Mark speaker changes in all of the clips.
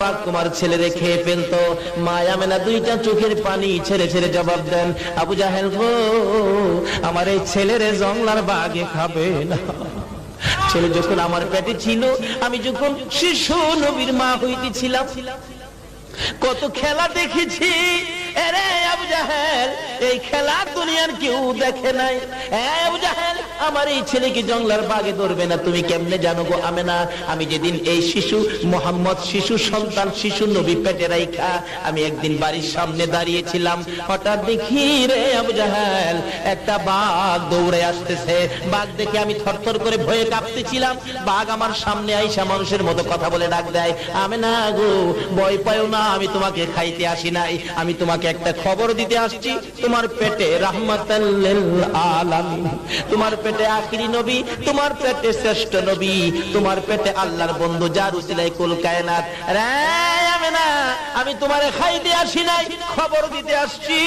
Speaker 1: তোমার ছেলেরে খেয়ে ফেলতো। মা আমেনা দুইটা চোখের পানি ছেড়ে ছেড়ে জবাব দেন, আবু জাহেল গো, আমার এই ছেলেরে জংলার বাঘে খাবে না। ছেলে যখন আমার পেটে ছিল, আমি যখন শিশু নবীর মা হইতেছিলাম, কত খেলা দেখেছি। আরে আবু জাহেল, এই খেলা দুনিয়ার কেউ দেখে নাই। আবু জাহেল, আমার এই ছেলেকে জংলার বাঘে ধরবে না তুমি কেমনে জানো গো আমেনা? আমি যেদিন এই শিশু মোহাম্মদ, শিশু সন্তান, শিশু নবী পেটে রাইখা আমি একদিন বাড়ির সামনে দাঁড়িয়েছিলাম, হঠাৎ দেখি রে আবু জাহেল একটা বাঘ দৌড়ে আসতেছে। বাঘ দেখে আমি থরথর করে ভয়ে কাঁপতেছিলাম। বাঘ আমার সামনে আইসা মানুষের মতো কথা বলে ডাক দেয়, আমেনা গো, ভয় পাও না, আমি তোমাকে খাইতে আসি নাই, আমি তোমাকে একটা খবর দিতে আসছি। তোমার পেটে রাহমাতাল লিল আলামিন, তোমার পেটে আখিরি নবী, তোমার পেটে শ্রেষ্ঠ নবী, তোমার পেটে আল্লাহর বন্ধু, যার উসিলায় কুল কায়নাত। রে আমেনা, আমি তোমারে খাইতে আসি নাই, খবর দিতে আসছি।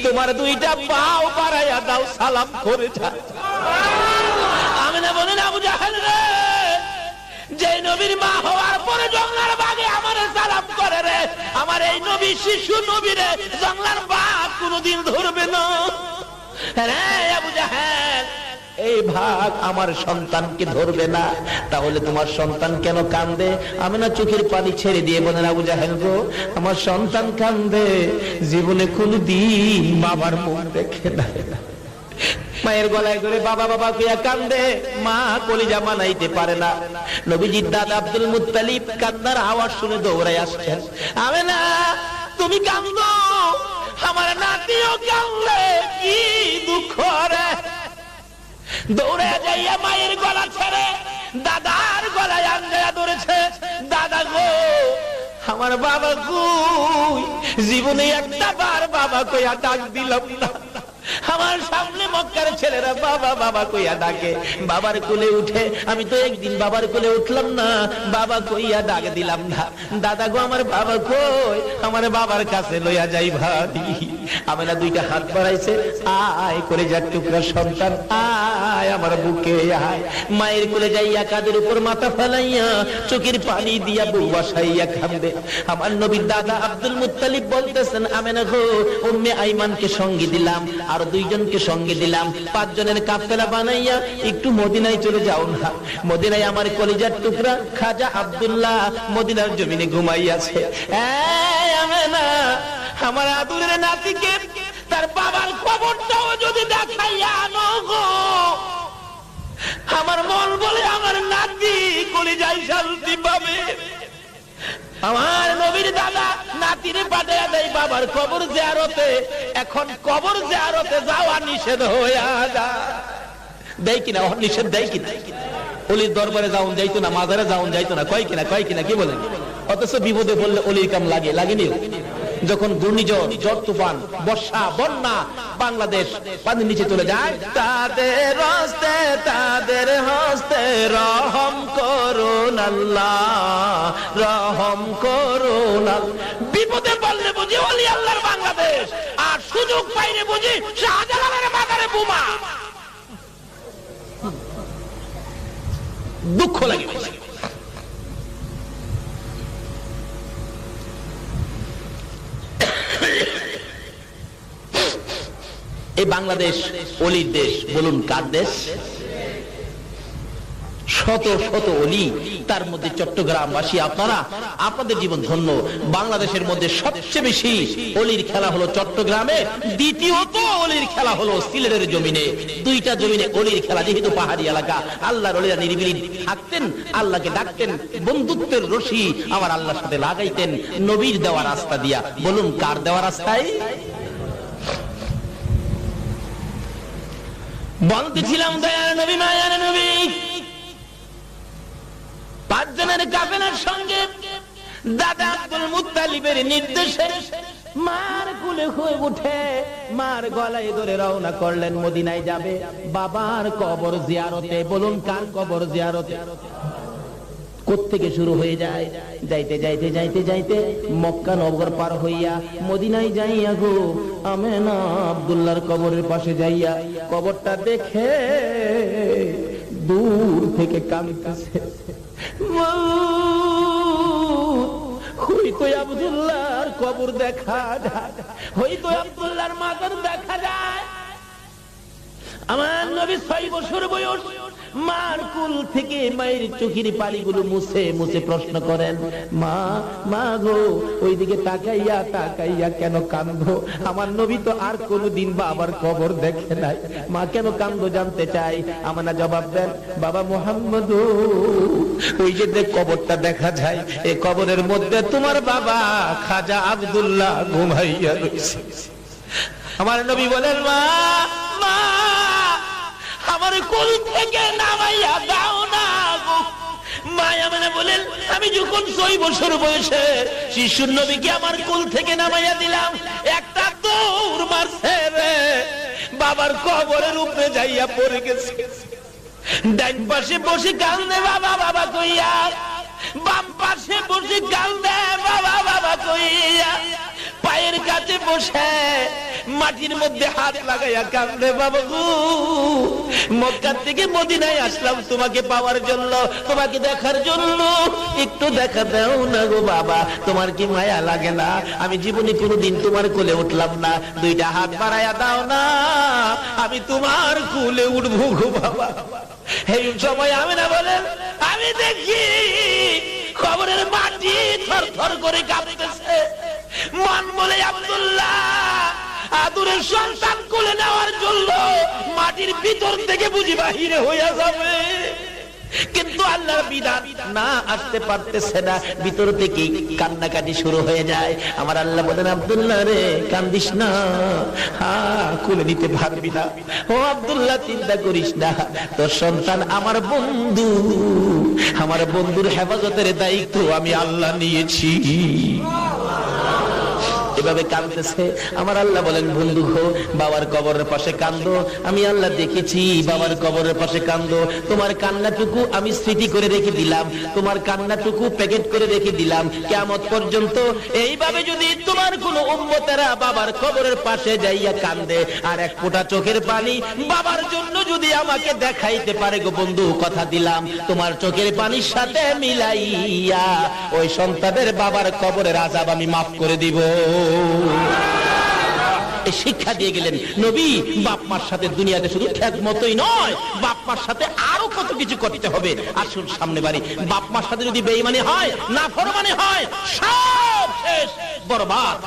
Speaker 1: তোমার দুইটা পাও বাড়াইয়া দাও, সালাম করে যাও। আমেনা বলেন, আবু জাহেল রে, যে নবীর মা হওয়ার পরে জংলার বাঘে আমারে সালাম করে রে, আমার এই নবী শিশু নবী রে জংলার বাঘ কোনদিন ধরবে না। রে আবু জাহেল, এই ভাগ আমার সন্তানকে ধরবে না, তাহলে তোমার সন্তান কেন কান্দে? আমেনা চোখের পানি ছেড়ে দিয়ে বলেন, আবু জাহেল গো, আমার সন্তান কান্দে, জীবনে কোনদিন বাবার মুখ দেখে নাই। মায়ের গলায় ধরে বাবা বাবা কইয়া কান্দে, মা কলিজা মানাইতে পারে না। নবীজির দাদা আব্দুল মুত্তালিব কান্নার আওয়াজ শুনে দৌড়াই আসছেন। আমেনা, তুমি কান্দো, আমার নাতিও কান্দে, কি দুঃখ রে। দৌড়ে যাইয়া মায়ের গলা ছেড়ে দাদার গলায় আঙ্গায়া ধরেছে, দাদা গো, আমার বাবা কই? জীবনে একটা বার বাবা কইয়া ডাক দিলাম না। আমার সামনে মক্কার ছেলেরা বাবা বাবা কইয়া ডাকে, বাবার কোলে উঠে, আমি তো একদিন বাবার কোলে উঠলাম না, বাবা কইয়া ডাক দিলাম না। দাদা গো, আমার বাবা কই? আমার বাবার কাছে লইয়া যাই ভাবি। আমেনা দুইটা হাত বাড়াইছে, আয় করে যার টুকরা সন্তান, আয় আমার বুকে আয়। মায়ের কোলে যাইয়া কাদের উপর মাথা ফেলাইয়া চোখের পানি দিয়া বউ বসাইয়া কাঁদে। আমার নবীর দাদা আব্দুল মুত্তালিব বলতেছেন, আমেনা গো, উম্মে আইমানকে সঙ্গী দিলাম, আর দুইজনকে সঙ্গে দিলাম, 5 জনের কাফেলা বানাইয়া একটু মদিনায় চলে যাও না। মদিনায় আমার কলিজার টুকরা খাজা আব্দুল্লাহ মদিনার জমিনে ঘুমাইয়াছে। আমেনা, আমার আদুরের নাতিকে তার বাবার কবরটাও যদি দেখাইয়া আনো গো, আমার মন বলে আমার নাতি কলিজায় শান্তি পাবে। আমার নবীর দাদা নাতিরে পাঠাইয়া দেয় বাবার কবর জিয়ারতে। এখন কবর জিয়ারতে যাওয়া নিষেধ হইয়া যায়, দেয় কিনা? নিষেধ দেয় কিনা? অলির দরবারে যাওন যাইতো না, মাজারে যাওন যাইতো না, কয় কিনা? কয় কিনা? কি বলেন? অথচ বিপদে পড়লে অলির কাম লাগে, লাগেনি? যখন ঘূর্ণিঝড়, ঝড় তুফান, বর্ষা, বন্যা বাংলাদেশ পানির নিচে চলে যায়, তাদের হস্তে, তাদের হস্তে রহম করুন আল্লাহ, রহম করুন। বিপদে পড়লে বুঝি ওলি আল্লাহর বাংলাদেশ, আর সুযোগ পাইলে বুঝি শাহজালালের মাজারে বোমা। দুঃখ লাগে। এই বাংলাদেশ অলির দেশ, বলুন কার দেশ? শত শত অলি, তার মধ্যে চট্টগ্রামবাসী আপনারা, আপনাদের জীবন ধন্য। বাংলাদেশের মধ্যে সবচেয়ে বেশি অলির খেলা হলো চট্টগ্রামে, দ্বিতীয়ত অলির খেলা হলো সিলেটের জমিনে। দুইটা জমিনে অলির খেলা, যেহেতু পাহাড়ি এলাকা, আল্লাহর অলিরা নিরিবিলি থাকতেন, আল্লাহকে ডাকতেন, বন্ধুত্বের রশি আমার আল্লাহর সাথে লাগাইতেন নবীর দেওয়া রাস্তা দিয়া। বলুন কার দেওয়া রাস্তায়? বলতেছিলাম দয়ার নবী, মায়ার নবী 5 জনের কাফেলার সঙ্গে দাদা আব্দুল মুত্তালিবের নির্দেশে মার কোলে হয়ে উঠে মার গলায় ধরে রওনা করলেন, মদিনায় যাবে বাবার কবর জিয়ারতে। বলুন কার কবর জিয়ারতে? কোত্থেকে শুরু হয়ে যায়? যাইতে যাইতে যাইতে যাইতে মক্কা নগর পার হইয়া মদিনায় যাইয়া গো, আমেনা আব্দুল্লাহর কবরের পাশে যাইয়া কবরটা দেখে দূর থেকে কাঁদতেছে, কই আব্দুল্লাহর কবর দেখা যায়, হয়তো আব্দুল্লাহর মাজার দেখা যায়। আমার নবী 6 বছর বয়স, মার কুল থেকে মায়ের চোখের পানিগুলো মুছে মুছে প্রশ্ন করেন, মা মা গো, ওইদিকে তাকাইয়া তাকাইয়া কেন কাঁদো? আমার নবী তো আর কোনদিন বাবার কবর দেখে নাই, মা কেন কাঁদো জানতে চাই। আমানা জবাব দেন, বাবা মুহাম্মদ, ওই যে কবরটা দেখা যায়, এই কবরের মধ্যে তোমার বাবা খাজা আব্দুল্লাহ ঘুমাইয়া রয়েছে। আমার নবী বলেন, মা মা, আমার কোল থেকে নামাইয়া দাও না গো। মায়া মানে বলেন, আমি যখন 6 বছর বয়সে শিশুর নবীকে আমার কোল থেকে নামাইয়া দিলাম, একটা দৌড় মারছে রে, বাবার কবরের উপরে যাইয়া পড়ে গেছে। ডান পাশে বসে কান্দে বাবা বাবা কইয়া, বাম পাশে বসে কান্দে বাবা বাবা কইয়া, পায়ের কাছে বসে মাটির মধ্যে হাত লাগাইয়া কান্দে, বাবা গো, মক্কা থেকে মদিনায় আসলাম তোমাকে পাওয়ার জন্য, তোমাকে দেখার জন্য, একটু দেখা দাও না গো বাবা, তোমার কি মায়া লাগে না? আমি জীবনে কোনোদিন তোমার কোলে উঠলাম না, 2টা হাত বাড়াইয়া দাও না, আমি তোমার কোলে উঠবো গো বাবা। এই সময় আমি না বলেন, আমি দেখি কবরের মাটি থরথর করে কাঁপতেছে। মন বলে, আব্দুল্লাহ আদরের সন্তান কোলে নেওয়ার জন্য মাটির ভিতর থেকে বুঝি বাহিরে হইয়া যাবে, কিন্তু আল্লাহর বিধান না, আসতে পারতেছে না, ভিতর থেকে কান্নাকাটি শুরু হয়ে যায়। আমার আল্লাহ বলেন, আব্দুল্লাহ রে কান্দিস না, কোলে নিতে পারবি না, ও আব্দুল্লাহ চিন্তা করিস না, তোর সন্তান আমার বন্ধু, আমার বন্ধুর হেফাজতের দায়িত্ব আমি আল্লাহ নিয়েছি। এভাবে কাঁদতেছে। আমার আল্লাহ বলেন, বন্ধু গো, বাবার কবরের পাশে কান্দো, আমি আল্লাহ দেখেছি বাবার কবরের পাশে কান্দো, তোমার কান্নাটুকু আমি স্মৃতি করে রেখে দিলাম, তোমার কান্নাটুকু প্যাকেট করে রেখে দিলাম কিয়ামত পর্যন্ত। এইভাবে যদি তোমার কোন উম্মতেরা বাবার কবরের পাশে যাইয়া কান্দে, আর এক ফোঁটা চোখের পানি বাবার জন্য যদি আমাকে দেখাইতে পারে গো বন্ধু, কথা দিলাম তোমার চোখের পানির সাথে মিলাইয়া ওই সন্তানের বাবার কবরের আযাব আমি মাফ করে দিব। শিক্ষা দিয়ে গেলেন নবী, বাপ মার সাথে দুনিয়াতে শুধু খেদমতই নয়, বাপ মার সাথে আরো কত কিছু করতে হবে। আসুন সামনে বাড়ি, বাপ মার সাথে যদি বেঈমানি হয়, নাফরমানি হয়, সব শেষ, বরবাদ।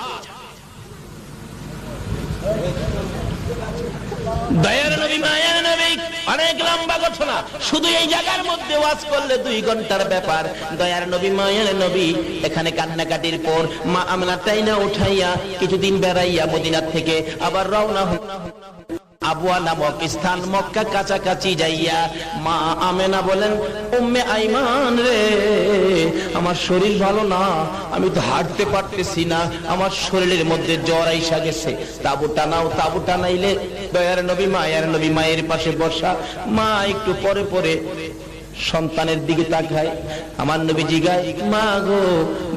Speaker 1: দয়ার নবী, মায়ার নবী, অনেক লম্বা ঘটনা, শুধু এই জায়গার মধ্যে ওয়াজ করলে 2 ঘন্টার ব্যাপার। দয়ার নবী, মায়ার নবী এখানে কান্নাকাটির পর মা আমেনা টাইনা উঠাইয়া কিছুদিন বেড়াইয়া মদিনার থেকে আবার রওনা হল আবওয়া নামক স্থান, মক্কা কাছাকাছি যাইয়া মা আমেনা বলেন, উম্মে আইমান রে, আমার শরীর ভালো না, আমি তো হাঁটতে পারতেছি না, আমার শরীরের মধ্যে জ্বর আইসা গেছে, তাবু টানাও। তাবু টানাইলে দয়ার নবী, মায়ের নবী মায়ের পাশে বসা, মা একটু পরে পরে সন্তানের দিকে তাকায়। আমার নবী জিগায়, মা গো,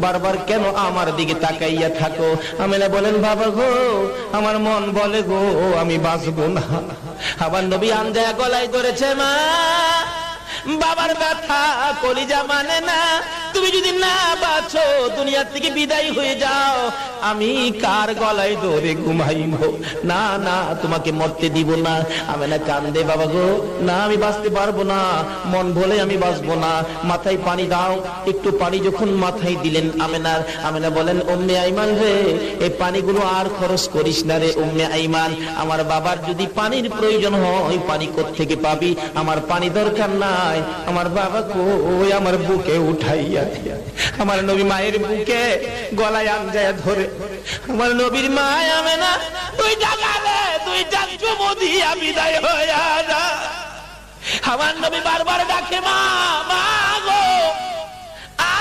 Speaker 1: বারবার কেন আমার দিকে তাকাইয়া থাকো? আমেনা বলেন, বাবা গো, আমার মন বলে গো আমি বাঁচবো না। আমার নবী আঞ্জায়া গলায় ধরেছে, মা, বাবার ব্যথা কলিজা মানে না, তুমি যদি না বাঁচো, দুনিয়া থেকে বিদায় হয়ে যাও, আমি কার গলায় ধরে ঘুমাইবো? না না, তোমাকে মরতে দিব না। আমেনা কান্দে, বাবা গো, না, আমি বাঁচতে পারবো না, মন বলে আমি বাঁচবো না, মাথায় পানি দাও। একটু পানি যখন মাথায় দিলেন আমেনা বলেন, উম্মে আইমান রে, এই পানিগুলো আর খরচ করিস না রে উম্মে আইমান, আমার বাবার যদি পানির প্রয়োজন হয় পানি কোত্থেকে পাবি, আমার পানি দরকার নাই, আমার বাবা কই, আমার বুকে উঠাইয়া। আমার নবী মায়ের বুকে গলায় আঞ্জায়া ধরে, আমার নবীর মা আমেনা 2টা চুমু দিয়া বিদায় হইয়া যায়। আমার নবী বারবার ডাকে, মা, মা গো,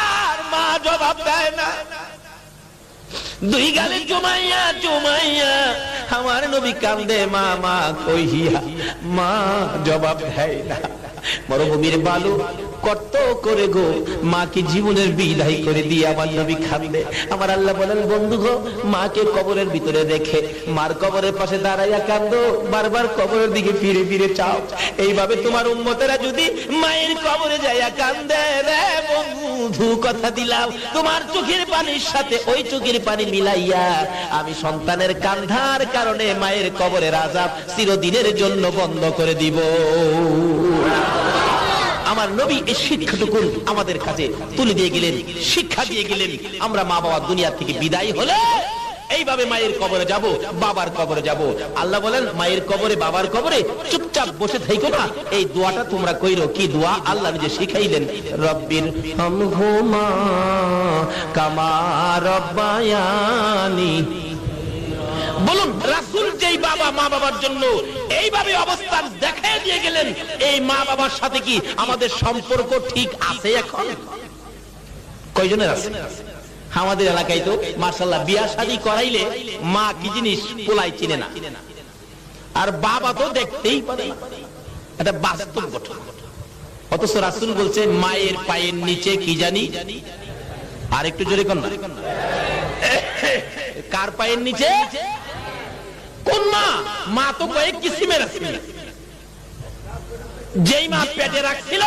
Speaker 1: আর মা জবাব দেয় না। 2 গালে চুমাইয়া চুমাইয়া আমার নবী কান্দে, মা মা কইয়া, মা জবাব দেয় না। মরুভূমির বালু কত করে গো মাকে জীবনের বিদায় করে দিয়ে আমার নবী কাঁদে। আমার আল্লাহ বলেন, বন্ধু গো, মাকে কবরের ভিতরে রেখে মার কবরের পাশে দাঁড়াইয়া কাঁদো, বারবার কবরের দিকে ফিরে ফিরে চাও। এইভাবে তোমার উম্মতেরা যদি মায়ের কবরে যাইয়া কাঁদে, রে বন্ধু কথা দিলাম, তোমার চোখের পানির সাথে ওই চোখের পানি মিলাইয়া আমি সন্তানের কান্ধার কারণে মায়ের কবরের আযাব চিরদিনের জন্য বন্ধ করে দিব। আমার নবী এই শিক্ষাটুকু আমাদের কাছে তুলে দিয়ে গেলেন, শিক্ষা দিয়ে গেলেন। আমরা মা বাবা দুনিয়া থেকে বিদায় হলে এইভাবে মায়ের কবরে যাব, বাবার কবরে যাব। আল্লাহ বলেন, মায়ের কবরে বাবার কবরে চুপচাপ বসে থাইকো না, এই দোয়াটা তোমরা কইরো। কি দোয়া? আল্লাহ নিজে শিখাইলেন, রব্বির হামহুমা কামা রব্বায়ানি। বলুন, রাসূল যেই বাবা মা বাবার জন্য এইভাবে অবস্থান দেখায় দিয়ে গেলেন, এই মা বাবার সাথে কি আমাদের সম্পর্ক ঠিক আছে এখন? কয়জনের আছে? আমাদের এলাকায় তো মাশাআল্লাহ বিয়া শাদী করাইলে মা কি জিনিস পোলাই চিনে না, আর বাবা তো দেখতেই পারে না। এটা বাস্তব ঘটনা। অথচ রাসূল বলছে, মায়ের পায়ের নিচে কি জানি, আর একটু জোরে কোন না, কার পায়ের নিচে? কোন মা? মা তো কয়েক কিসিমের আছে। যেই মা পেটে রাখছিল,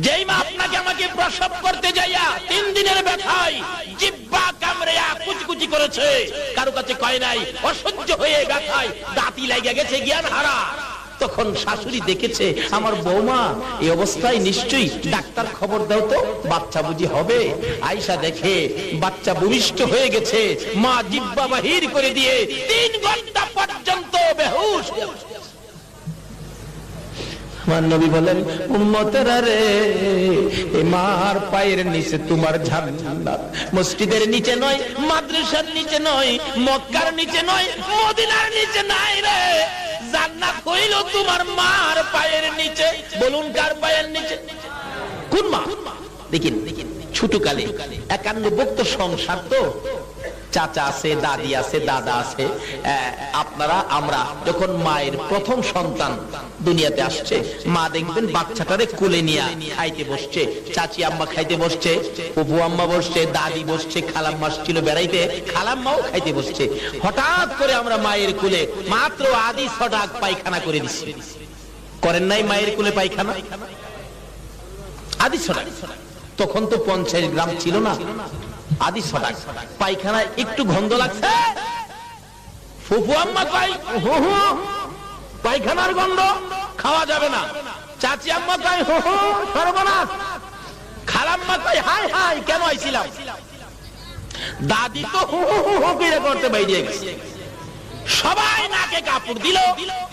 Speaker 1: যেই মা আপনাকে আমাকে প্রসব করতে যাইয়া 3 দিনের ব্যথায় জিহ্বা কামড়িয়া কুচকুচি করেছে, কারো কাছে কয় নাই, অসহ্য হয়ে ব্যথায় দাঁতি লেগে গেছে, জ্ঞান হারা। তখন শাশুড়ি দেখেছে আমার বৌমা এই অবস্থায়, নিশ্চয়ই ডাক্তার খবর দাও তো, বাচ্চা বুঝি হবে। আয়েশা দেখে বাচ্চা ভূমিষ্ঠ হয়ে গেছে, মা জিহ্বা বাহির করে দিয়ে 3 ঘন্টা পর্যন্ত বেহুশ। আমার নবী বলেন, উম্মতেরা রে, এই মার পায়ের নিচে তোমার জান্নাত। মসজিদের নিচে নয়, মাদ্রাসার নিচে নয়, মক্কার নিচে নয়, মদিনার নিচে নাই রে, জান্নাত হইল তোমার মার পায়ের নিচে। বলুন, কার পায়ের নিচে? কোন মা? দেখেন, ছোটকালে 51 ভুক্ত সংসার তো, চাচা আছে, দাদি আছে, দাদা আছে। আপনারা আমরা যখন মায়ের প্রথম সন্তান দুনিয়াতে আসছে, মা দেখবেন বাচ্চাটারে কোলে নিয়ে খাইতে বসছে, চাচি আম্মা খাইতে বসছে, ফুফু আম্মা বসছে, দাদি বসছে, খালাম্মা ছিল বেড়াইতে, খালাম্মাও খাইতে বসছে। হঠাৎ করে আমরা মায়ের কোলে মাত্র আদি ছটাক পায়খানা করে দিচ্ছি। করেন নাই মায়ের কোলে পায়খানা? আদি ছটাক। তখন তো 50 গ্রাম ছিল না, আদি ছটাক পায়খানা। একটু গন্ধ লাগছে, ফুফু আম্মা কয় পায়খানার গন্ধ, খাওয়া যাবে না। চাচি আম্মা কয় সর্বনাশ। খালাম্মা কয় হাই হাই, কেন আইছিলাম? দাদি তো করতে বাইরে গেছে। সবাই নাকে কাপড় দিল,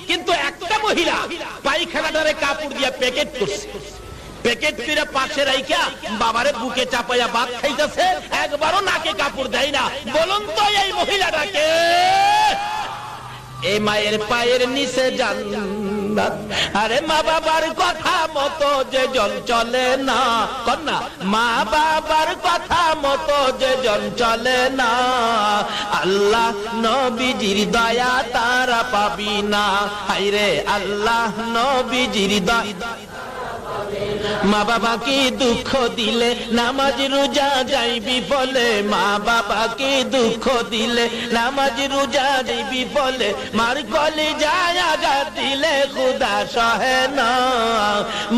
Speaker 1: কিন্তু একটা মহিলা পায়খানাটারে কাপড় দিয়ে প্যাকেট করছে। প্যাকেট করে পাশে রাইখা বাবারে বুকে চাপাইয়া ভাত খাইতেছে, একবারও নাকে কাপড় দেয় না। বলুন তো এই মহিলাটাকে? এই মায়ের পায়ের নিচে জান্নাত। আরে মা বাবার কথা মতো যে জন চলে না, কন্যা, মা বাবার কথা মতো যে জন চলে না, আল্লাহ নবীজির দয়া তারা পাবি না। হায়রে আল্লাহ নবীজির দয়া। মা বাবাকে দুঃখ দিলে নামাজ রোজা যাইবি বলে, মা বাবাকে দুঃখ দিলে নামাজ রোজা যাইবি বলে, মার কলে যায় আঘাত দিলে খুদা সহে না,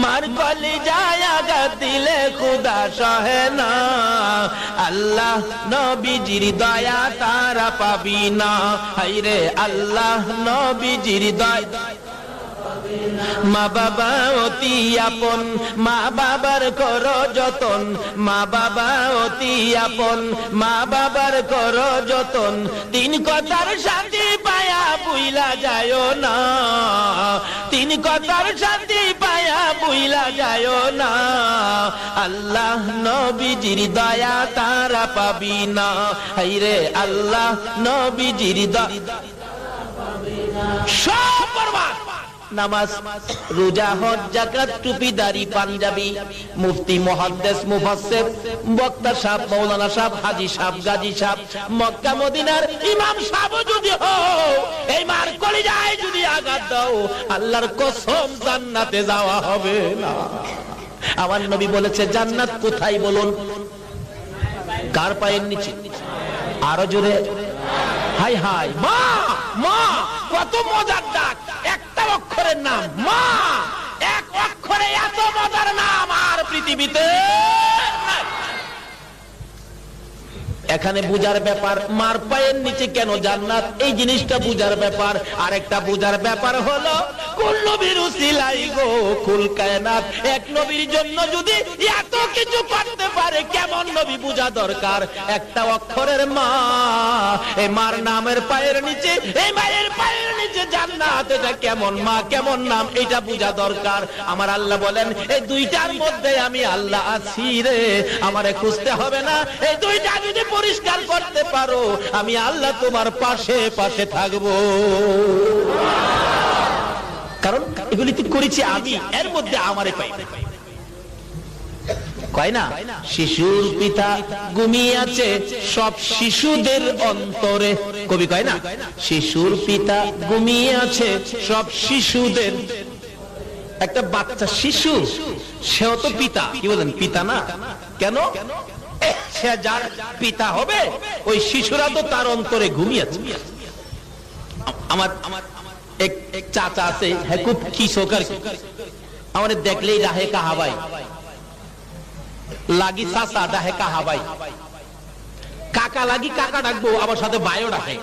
Speaker 1: মার কলে যায় আঘাত দিলে খুদা সহে না, আল্লাহ নবীজির দয়া তারা পাবি না। হায়রে আল্লাহ নবীজির দয়া। মা বাবা অতি আপন, মা বাবার করো যতন, মা বাবা অতি আপন, মা বাবার করো যতন। 3 কথার শান্তি পায়া বুইলা যায় না, 3 কথার শান্তি পায়া বুইলা যায় না, আল্লাহ নবীজির দয়া তারা পাবি না। হায়রে আল্লাহ নবীজির দয়া। সব বরবাদ। নামাজ, রোজা, হজ, যাকাত, টুপি, দাড়ি, পাঞ্জাবি, মুফতি, মুহাদ্দিস, মুফাসসির, বক্তা সাহেব, মাওলানা সাহেব, হাজী সাহেব, গাজী সাহেব, মক্কা মদিনার ইমাম সাহেব যদি হও, এই মার কলিজায় যদি আঘাত দাও, আল্লাহর কসম জান্নাতে যাওয়া হবে না। আমার নবী বলেছে জান্নাত কোথায় বলুন? কার পায়ের নিচে? আরো জোরে, হাই হাই মা। মা, কত মজার ডাক, একটা অক্ষরের নাম মা, এক অক্ষরে এত মজার নাম আর পৃথিবীতে নাই। এখানে বুঝার ব্যাপার মার পায়ের নিচে কেন জান্নাত, এই জিনিসটা বুঝার ব্যাপার। আরেকটা বুঝার ব্যাপার হলো কুল নবীর উসিলাই গো কুল কায়নাত, এক নবীর জন্য যদি এত কিছু করতে পারে কেমন নবী বুঝা দরকার। একটা অক্ষরের মা, এই মার নামের পায়ের নিচে, এই মায়ের পায়ের নিচে জান্নাত, এটা কেমন মা কেমন নাম এটা বুঝা দরকার। আমার আল্লাহ বলেন এই দুইটার মধ্যে আমি আল্লাহ আছি রে, আমারে খুঁজতে হবে না। এই দুইটা যদি পরিষ্কার করতে পারো আমি আল্লাহ তোমার পাশে পাশে থাকবো। কারণ এগুলি তো করেছি আমি, এর মধ্যে আমারে পাই। কয় না শিশুর পিতা ঘুমিয়ে আছে সব শিশুদের অন্তরে, কবি কয় না শিশুর পিতা ঘুমিয়ে আছে সব শিশুদের। একটা বাচ্চা শিশু, সেও তো পিতা, কি বলেন পিতা না? কেন? সে যার পিতা হবে ওই শিশুরা তো তার অন্তরে ঘুমিয়ে আছে। আমার এক চাচা আছে, হ্যাঁ খুব কৃষকার, আমাদের দেখলেই রাহে কাহাবাই লাগি, চাচা ডাহে কাহাবাই, কাকা লাগি কাকা ডাকবো, আবার সাথে ভাইও ডাকে।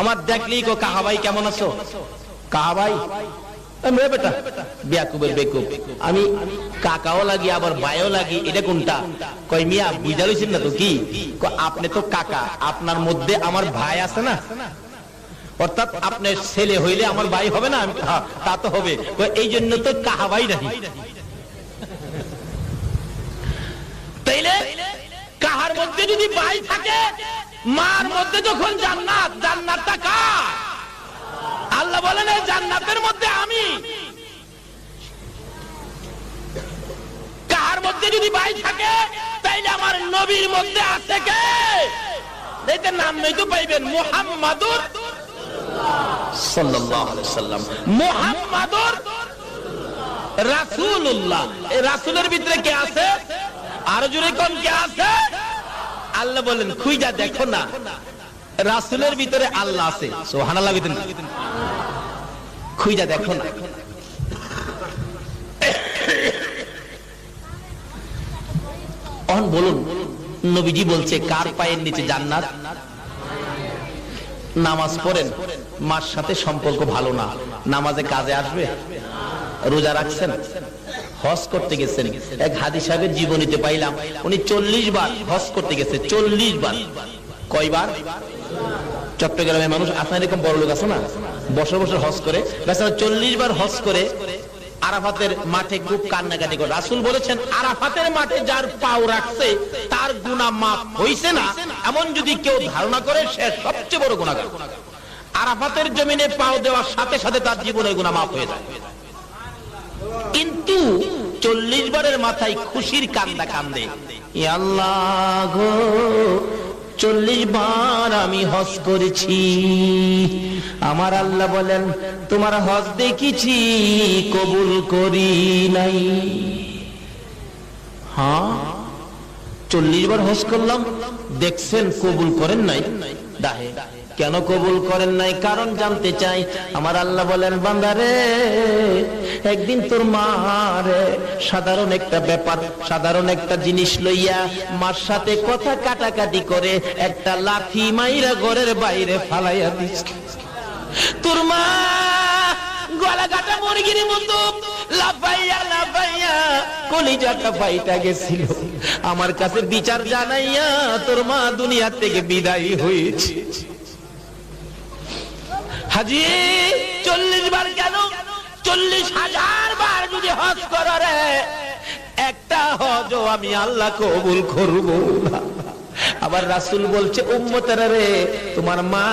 Speaker 1: আমার দেখলেই কো কাহাবাই কেমন আছো, কাহাবাই বেটা বেয়াকুবের বেকুব, আমি কাকাও লাগি আবার ভাইও লাগি, এটা কোনটা? কই মিয়া বুঝা লইছেন না তো কি? আপনি তো কাকা, আপনার মধ্যে আমার ভাই আছে না, অর্থাৎ আপনার ছেলে হইলে আমার ভাই হবে না? তা তো হবে, এই জন্য তো কাহাবাই নাহি। তাইলে কাহার মধ্যে যদি ভাই থাকে, মার মধ্যে যখন জান্নাত, জান্নাতটা কার? আল্লাহ বলেন এই জান্নাতের মধ্যে আমি। কাহার মধ্যে যদি ভাই থাকে তাইলে আমার নবীর মধ্যে আছে কে? এইটার নাম নেই তো পাইবেন মুহাম্মাদুর সাল্লাল্লাহু আলাইহি ওয়াসাল্লাম, মুহাম্মাদুর রাসূলুল্লাহ। এই রাসূলের ভিতরে কে আছে? আর জোরে কোন কে আছে? আল্লাহ বলেন খুঁজা দেখো না, রাসূলের ভিতরে আল্লাহ আছে। সুবহানাল্লাহ, খুঁজা দেখো না। এখন বলুন নবীজি বলছে কার পায়ের নিচে জান্নাত? নামাজ পড়েন, মার সাথে সম্পর্ক ভালো না, নামাজে কাজে আসবে? রোজা রাখছেন, হজ করতে গেছেন, এক হাদি সাহেবের জীবনীতে পাইলাম উনি 40 বার হজ করতে গেছে, 40 বার। কয়বার? চট্টগ্রামে মানুষ আপনার এরকম বড় লোক আছে না, বছর বছর হজ করে, 40 বার হজ করে আরাফাতের মাঠে খুব কান্নাকাটি করে। রাসূল বলেছেন আরাফাতের মাঠে যার পাও রাখছে তার গুনাহ মাফ হইছে না, এমন যদি কেউ ধারণা করে সে সবচেয়ে বড় গুনাহগার। আরাফাতের জমিনে পাও দেওয়ার সাথে সাথে তার জীবনের গুনাহ মাফ হয়ে যায়। কিন্তু 40 বারের মাথায় খুশির কান্দা কান্দে, ই আল্লাহ গো 40 বার আমি হজ করেছি। আমার আল্লাহ বলেন তোমার হজ দেখেছি, কবুল করি নাই। হ্যাঁ 40 বার হজ করলাম, দেখছেন কবুল করেন নাই। দাহে কেন কবুল করেন নাই? কারণ জানতে চাই। আমার আল্লাহ বলেন বান্দারে একদিন তোর মারে সাধারণ একটা ব্যাপার, সাধারণ একটা জিনিস লইয়া মার সাথে কথা কাটাকাটি করে একটা লাথি মাইরা ঘরের বাইরে ফালাইয়া দিস। তোর মা গলা কাটা মুরগির মতো লাফাইয়া লাফাইয়া কলিজাটা ফাইটা গেছিল। আমার কাছে বিচার জানাইয়া তোর মা দুনিয়া থেকে বিদায় হয়েছে। হাজি 40 বার কেন? 40,000 বার যদি হজ করো রে, একটা হজও আমি আল্লাহ কবুল করব না। আবার রাসূল বলছে উম্মতেরা রে, তোমার মা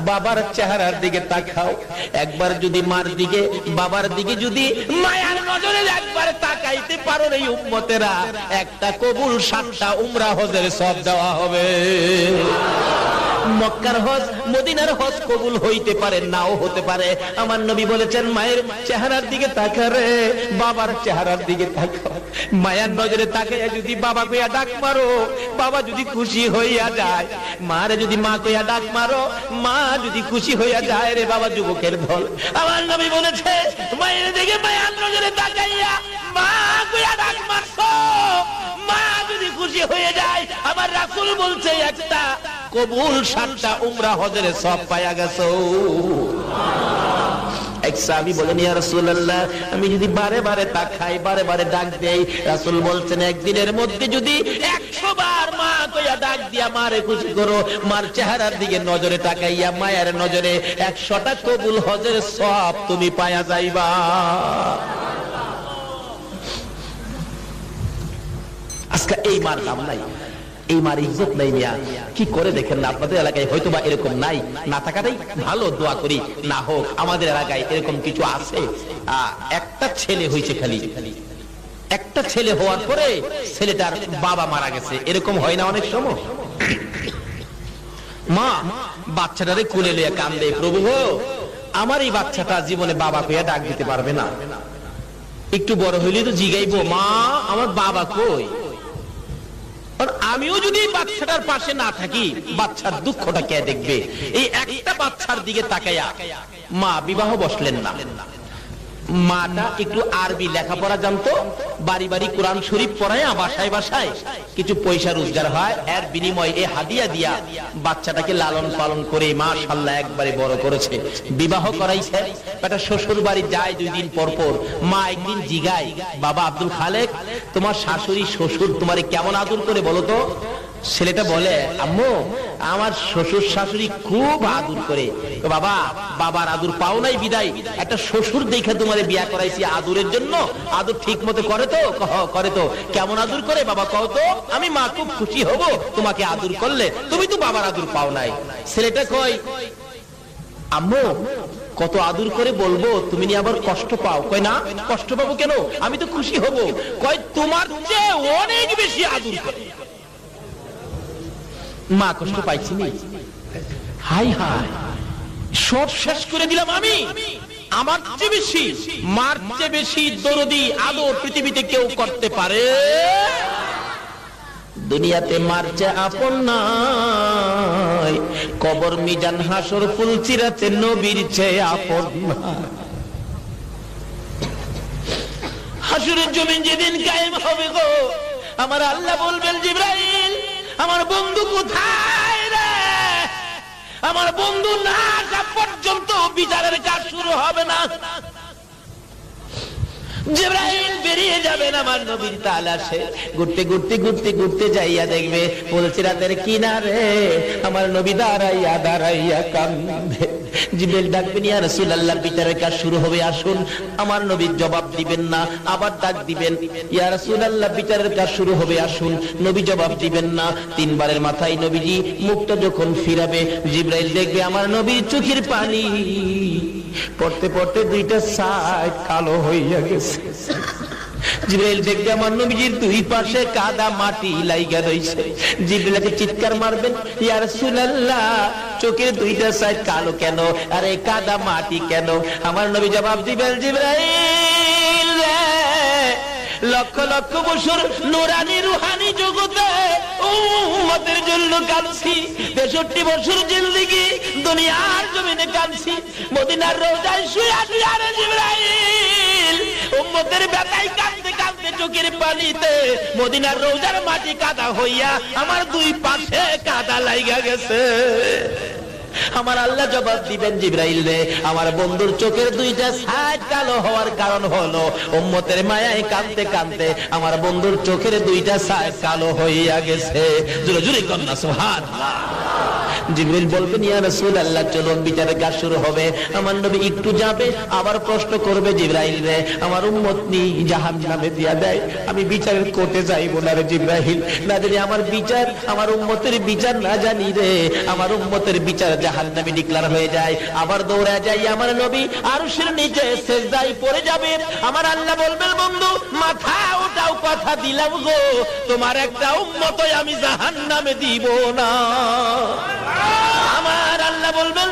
Speaker 1: বাবার চেহারার দিকে তাকাও, একবার যদি মার দিকে বাবার দিকে যদি মায়ার নজরে একবার তাকাইতে পারো রে উম্মতেরা, একটা কবুল 7টা উমরা হজের সওয়াব দেওয়া হবে। মক্কার হজ মদিনার হজ কবুল হইতে পারে, নাও হতে পারে। আমার নবী বলেছেন মায়ের চেহারার দিকে তাকারে, বাবার চেহারার দিকে তাকা। মায়ের নজরে তাকাইয়া যদি বাবা কইয়া ডাক মারো, বাবা যদি খুশি হইয়া যায়। মারে যদি মা কইয়া ডাক মারো, মা যদি খুশি হইয়া যায়। রে বাবা যুবকের দল, আমার নবী বলেছে মায়ের দিকে মায়ের নজরে তাকাইয়া মা কইয়া ডাক মারছো, মা যদি খুশি হয়ে যায়। আমার রাসূল বলছে একটা কবুল 7টা উমরা হজের সওয়াব পায়া গেছো। এক সাহাবী বলেন ইয়া রাসূলুল্লাহ, আমি যদি বারে বারে তাকাই, বারে বারে ডাক দেই। রাসূল বলছেন একদিনের মধ্যে যদি 100 বার মা কইয়া ডাক দিয়া মারে খুশি করো, মার চেহারার দিকে নজরে তাকাইয়া মায়ের নজরে 100টা কবুল হজের সওয়াব তুমি পায়া যাইবা। আজকে এই মার দাম নাই, এই মার ইজ্জত নাই। মিয়া কি করে দেখেন না, আপনাদের এলাকায় হয়তো বা এরকম নাই, না থাকাটাই ভালো। দোয়া করি না হোক। আমাদের এলাকায় এরকম কিছু আছে। একটা ছেলে হয়েছে, খালি একটা ছেলে হওয়ার পরে ছেলেটার বাবা মারা গেছে। এরকম হয় না অনেক সময়? মা বাচ্চাটারে কোলে লইয়া কান্দে, প্রভু গো আমার এই বাচ্চাটা জীবনে বাবা কইয়া ডাক দিতে পারবে না, একটু বড় হইলে তো জিগাইবো মা আমার বাবা কই। আমিও যদি বাচ্চাটার পাশে না থাকি, বাচ্চার দুঃখটা কে দেখবে? এই একটা বাচ্চার দিকে তাকাইয়া মা বিবাহ বসলেন না। মাটা একটু আরবি লেখাপড়া জানতো, বাড়ি বাড়ি কোরআন শরীফ পড়ায়, বাসায় বাসায় কিছু পয়সা রোজগার হয়, এর বিনিময়ে এই হাদিয়া দিয়া বাচ্চাটাকে লালন পালন করে মাশাআল্লাহ একবারে বড় করেছে। বিবাহ করাইছে। একটা শ্বশুর বাড়ি যায় 2 দিন পর পর। মা একদিন জিগায়, বাবা আব্দুল খালেক তোমার শাশুড়ি শ্বশুর তোমারে কেমন আদর করে বলো তো? ছেলেটা বলে আম্মু আমার শ্বশুর শাশুড়ি খুব আদর করে। বাবা বাবার আদর পাও নাই বিদায় একটা শ্বশুর দেখে তোমারে বিয়া করাইছি আদরের জন্য। আদর ঠিক মতো করে তো? করে তো। কেমন আদর করে বাবা কও তো? আমি মা খুব খুশি হব তোমাকে আদর করলে, তুমি তো বাবার আদর পাও নাই। ছেলেটা কয় আম্মু কত আদর করে বলবো, তুমি নিয়ে আবার কষ্ট পাও? কয় না কষ্ট পাবো কেন, আমি তো খুশি হব। কয় তোমার চেয়ে অনেক বেশি আদর করে। মা কষ্ট পাইছি নি? হাই হাই সব শেষ করে দিলাম আমি। আমার চেয়ে বেশি, মার চেয়ে বেশি দরদি আদর পৃথিবীতে কেউ করতে পারে? দুনিয়াতে মার চেয়ে আপন নাই, কবর মিজান হাসর ফুলচিরাতে নবীর চেয়ে আপন নাই। হাসরের জমিন যেদিন কায়েম হবে গো, আমার আল্লাহ বলবেন জিবরাইল আমার বন্ধু কোথায় রে? আমার বন্ধু না আসা পর্যন্ত বিচারের কাজ শুরু হবে না। জিবরাইল বেরিয়ে যাবেন আমার নবীর তালাশে। ঘুরতে ঘুরতে ঘুরতে ঘুরতে যাইয়া দেখবে ফুলসিরাতের কিনারে আমার নবী দাঁড়াইয়া দাঁড়াইয়া কান্দে। জিবরাইল ডাকবেন ইয়া রাসূলুল্লাহ বিচারের কাজ শুরু হবে, আসুন। আমার নবী জবাব দিবেন না, আবার ডাক দিবেন ইয়া রাসূলুল্লাহ বিচারের কাজ শুরু হবে, আসুন। নবী জবাব দিবেন না। 3 বারের মাথায় নবীজি মুখটা যখন ফিরাবে, জিবরাইল দেখবে আমার নবীর চোখের পানি পড়তে পড়তে 2টা সাইড কালো হইয়া গেছে। জিবরাইল দেখবে আমার নবীজির 2 পাশে কাদা মাটি লাইগা রইছে। জিবরাইলকে চিৎকার মারবেন ইয়া রাসূলুল্লাহ চোখের 2টা সাইড কালো কেন? আরে কাদা মাটি কেন? আমার নবী জবাব দিবেন জিবরাইল লক্ষ লক্ষ বছর নুরানি রুহানি জগতে উম্মতের জন্য কাঁদছি। 63 বছর জিন্দেগি দুনিয়ার জমিনে কাঁদছি। মদিনার রওজায় শুয়ে শুয়ে রে জিবরাইল উম্মতের ব্যথায় কাঁদতে কাঁদতে চোখের পানিতে মদিনার রওজার মাটি কাদা হইয়া আমার 2 পাশে কাদা লাইগা গেছে। আমার আল্লাহ জবাব দিবেন জিবরাইল রে আমার বন্ধুর চোখের 2টা সাইড কালো হওয়ার কারণ হলো উম্মতের মায়ায় কাঁদতে কাঁদতে আমার বন্ধুর চোখের 2টা সাইড কালো হইয়া গেছে। জোরে জোরে কন্যা সুবহানাল্লাহ। জিবরাইল বলবেন ইয়া রাসূলুল্লাহ চলুন বিচারের কাজ শুরু হবে। আমার নবী একটু যাবে, আবার প্রশ্ন করবে জিবরাইল রে আমার উম্মত নি জাহান্নামে দিয়া দেয়, আমি বিচারের কোর্টে যাইব না রে জিবরাইল। না জানি আমার বিচার, আমার উম্মতের বিচার না জানি রে, আমার উম্মতের বিচার জাহান্নামে ডিক্লার হয়ে যায়। আবার দৌড়া যাই আমার নবী আরশের নিচে সিজদায় পড়ে যাবে। আমার আল্লাহ বলবেন বন্ধু মাথা ওঠাও, কথা দিলাম গো তোমার একটা উম্মতই আমি জাহান্নামে দিব না। আল্লাহ বলবেন